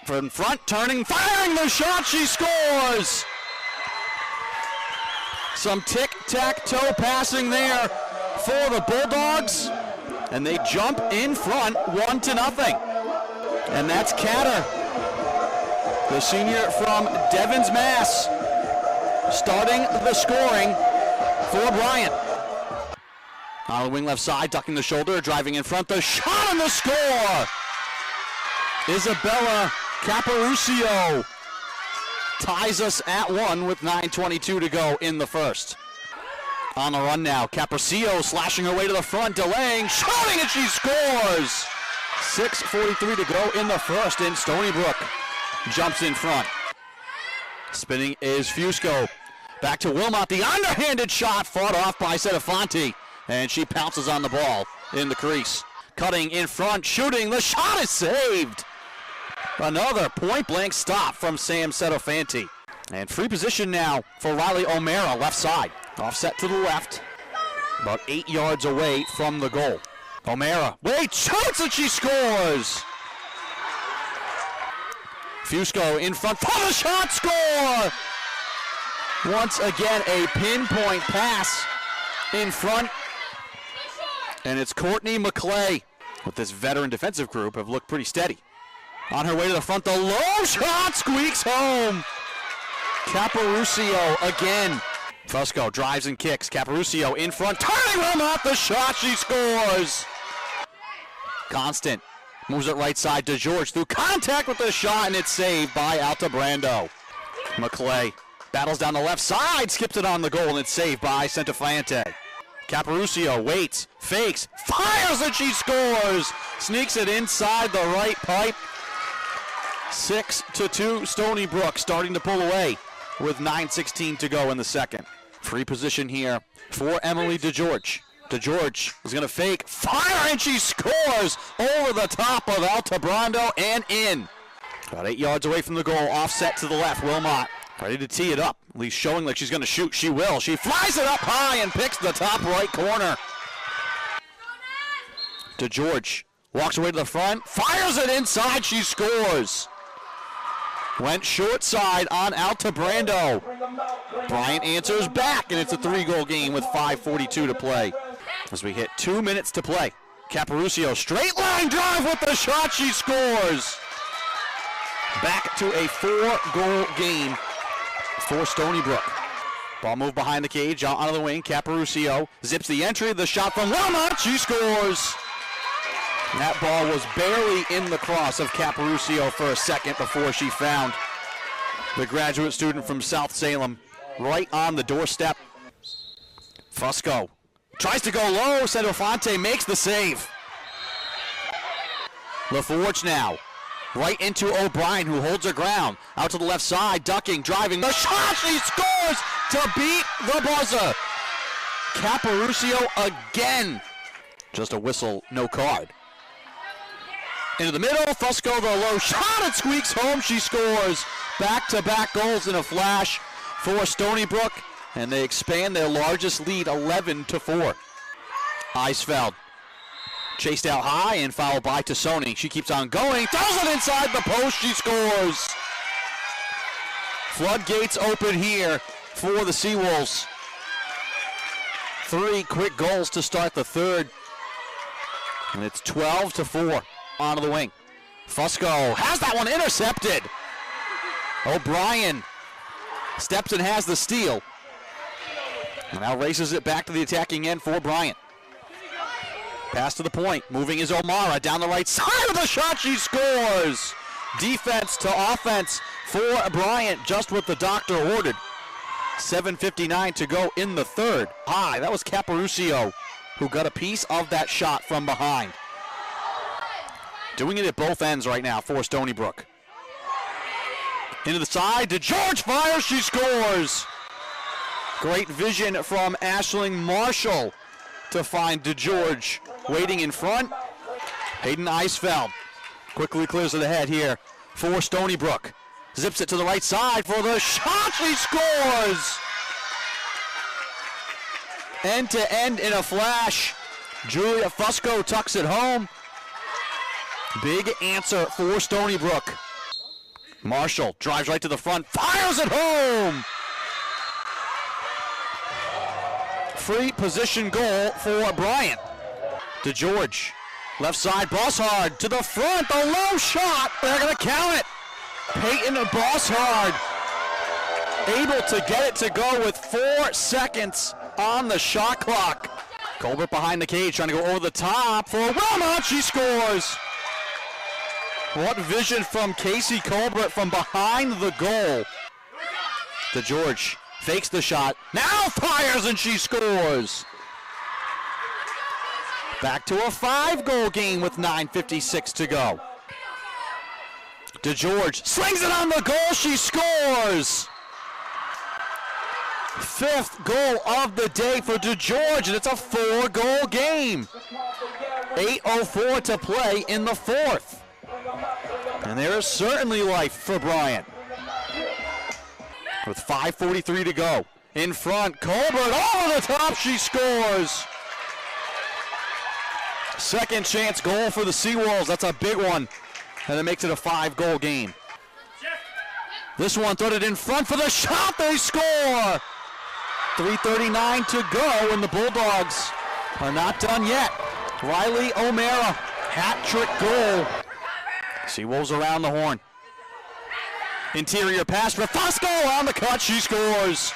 from front, turning, firing the shot, she scores! Some tic-tac-toe passing there for the Bulldogs, and they jump in front 1-0. And that's Catter, the senior from Devens, Mass, starting the scoring for Bryant. On the wing left side, ducking the shoulder, driving in front, the shot and the score! Isabella Caparucio ties us at 1 with 9:22 to go in the first. On the run now, Caparucio slashing her way to the front, delaying, shooting, and she scores! 6:43 to go in the first, and Stony Brook jumps in front. Spinning is Fusco. Back to Wilmot, the underhanded shot fought off by Sedefonte, and she pounces on the ball in the crease. Cutting in front, shooting, the shot is saved! Another point-blank stop from Sam Sedefonte. And free position now for Riley O'Mara, left side. Offset to the left, about 8 yards away from the goal. O'Mara, wait, shoots and she scores! Fusco in front for the shot, score! Once again, a pinpoint pass in front. And it's Courtney McClay with this veteran defensive group have looked pretty steady. On her way to the front, the low shot squeaks home. Caparucio again. Fusco drives and kicks. Caparucio in front, turning him off the shot, she scores. Constant moves it right side to George through contact with the shot, and it's saved by Altabrando. McClay battles down the left side, skips it on the goal, and it's saved by Sedefonte. Caparucio waits, fakes, fires, and she scores. Sneaks it inside the right pipe. 6-2, Stony Brook starting to pull away with 9:16 to go in the second. Free position here for Emily DeGeorge. DeGeorge is going to fake, fire, and she scores over the top of Altabrando and in. About 8 yards away from the goal, offset to the left. Wilmot ready to tee it up, at least showing like she's going to shoot. She will. She flies it up high and picks the top right corner. DeGeorge walks away to the front, fires it inside, she scores. Went short side on Altabrando. Bryant answers back, and it's a 3-goal game with 5:42 to play. As we hit 2 minutes to play. Caparucio, straight line drive with the shot, she scores. Back to a 4-goal game for Stony Brook. Ball moved behind the cage, out onto the wing. Caparucio zips the entry, the shot from Wilmot, she scores. That ball was barely in the cross of Caparucio for a second before she found the graduate student from South Salem right on the doorstep. Fusco tries to go low. Sedefonte makes the save. LaForge now right into O'Brien, who holds her ground. Out to the left side, ducking, driving. The shot, she scores to beat the buzzer. Caparucio again. Just a whistle, no card. Into the middle, Fusco the low shot, it squeaks home, she scores. Back-to-back goals in a flash for Stony Brook, and they expand their largest lead 11-4. Eisfeld chased out high and fouled by Tassoni. She keeps on going, throws it inside the post, she scores. Floodgates open here for the Seawolves. 3 quick goals to start the third, and it's 12-4. Onto the wing. Fusco has that one intercepted. O'Brien steps and has the steal. And now races it back to the attacking end for Bryant. Pass to the point. Moving is O'Mara down the right side of the shot. She scores. Defense to offense for Bryant, just what the doctor ordered. 7:59 to go in the third. High. That was Caparucio who got a piece of that shot from behind. Doing it at both ends right now for Stony Brook. Into the side, DeGeorge fires, she scores. Great vision from Aisling Marshall to find DeGeorge waiting in front. Hayden Eisfeld quickly clears it ahead here for Stony Brook. Zips it to the right side for the shot, she scores. End to end in a flash. Julia Fusco tucks it home. Big answer for Stony Brook. Marshall drives right to the front, fires it home! Free position goal for Bryant. DeGeorge, left side, Bossard to the front, the low shot, they're gonna count it. Peyton Bossard able to get it to go with 4 seconds on the shot clock. Colbert behind the cage, trying to go over the top for Wilmot, she scores. What vision from Casey Colbert from behind the goal. DeGeorge fakes the shot, now fires and she scores. Back to a 5-goal game with 9:56 to go. DeGeorge slings it on the goal, she scores. 5th goal of the day for DeGeorge, and it's a 4-goal game. 8:04 to play in the 4th. And there is certainly life for Bryant. With 5:43 to go. In front, Colbert over the top, she scores. Second chance goal for the Seawolves, that's a big one. And it makes it a 5-goal game. This one thrown in front for the shot, they score! 3:39 to go, and the Bulldogs are not done yet. Riley O'Mara, hat-trick goal. Seawolves around the horn. Interior pass for Fosco on the cut, she scores.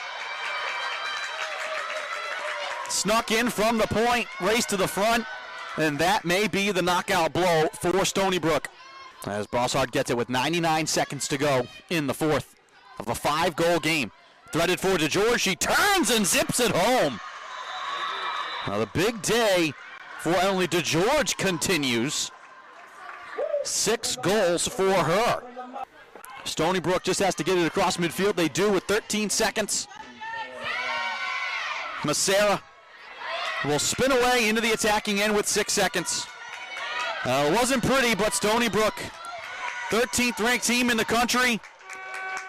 Snuck in from the point, race to the front, and that may be the knockout blow for Stony Brook. As Bossard gets it with 99 seconds to go in the 4th of a 5-goal game. Threaded for DeGeorge, she turns and zips it home. Now the big day for Emily DeGeorge continues. 6 goals for her. Stony Brook just has to get it across midfield. They do with 13 seconds. Macera will spin away into the attacking end with 6 seconds. It wasn't pretty, but Stony Brook, 13th ranked team in the country,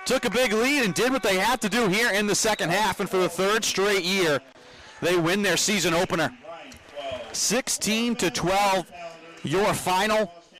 took a big lead and did what they had to do here in the second half. And for the 3rd straight year, they win their season opener. 16-12, your final.